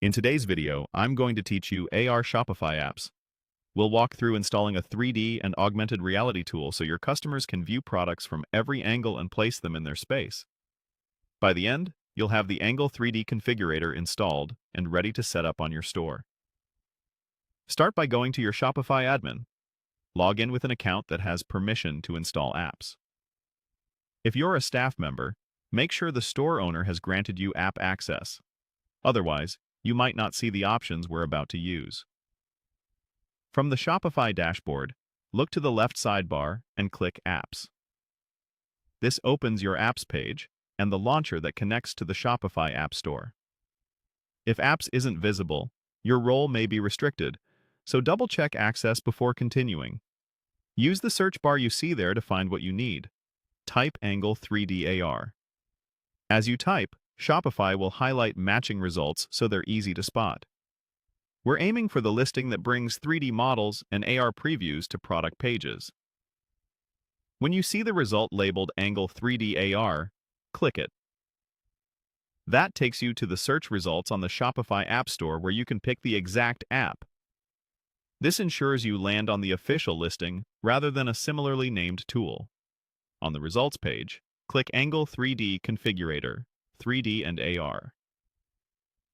In today's video, I'm going to teach you AR Shopify apps. We'll walk through installing a 3D and augmented reality tool so your customers can view products from every angle and place them in their space. By the end, you'll have the Angle 3D configurator installed and ready to set up on your store. Start by going to your Shopify admin. Log in with an account that has permission to install apps. If you're a staff member, make sure the store owner has granted you app access. Otherwise, you might not see the options we're about to use. From the Shopify dashboard, look to the left sidebar and click Apps. This opens your Apps page and the launcher that connects to the Shopify App Store. If Apps isn't visible, your role may be restricted, so double-check access before continuing. Use the search bar you see there to find what you need. Type Angle 3D AR. As you type, Shopify will highlight matching results so they're easy to spot. We're aiming for the listing that brings 3D models and AR previews to product pages. When you see the result labeled Angle 3D AR, click it. That takes you to the search results on the Shopify App Store where you can pick the exact app. This ensures you land on the official listing rather than a similarly named tool. On the results page, click Angle 3D Configurator, 3D and AR.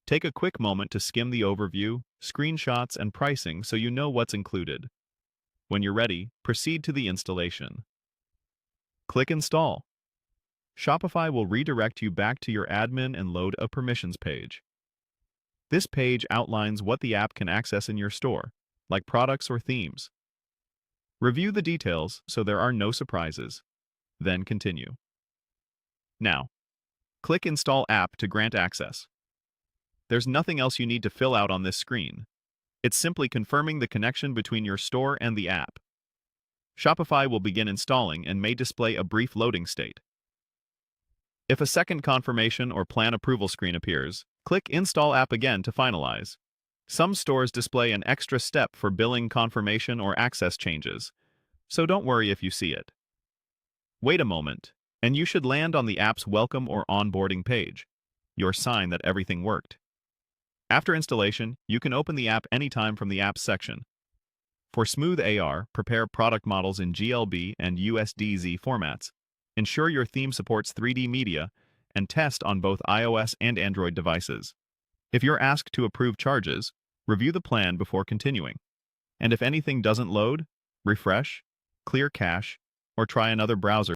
Take a quick moment to skim the overview, screenshots, and pricing so you know what's included. When you're ready, proceed to the installation. Click Install. Shopify will redirect you back to your admin and load a permissions page. This page outlines what the app can access in your store, like products or themes. Review the details so there are no surprises. Then continue. Now, click Install App to grant access. There's nothing else you need to fill out on this screen. It's simply confirming the connection between your store and the app. Shopify will begin installing and may display a brief loading state. If a second confirmation or plan approval screen appears, click Install App again to finalize. Some stores display an extra step for billing confirmation or access changes, so don't worry if you see it. Wait a moment, and you should land on the app's Welcome or Onboarding page, your sign that everything worked. After installation, you can open the app anytime from the Apps section. For smooth AR, prepare product models in GLB and USDZ formats. Ensure your theme supports 3D media, and test on both iOS and Android devices. If you're asked to approve charges, review the plan before continuing. And if anything doesn't load, refresh, clear cache, or try another browser.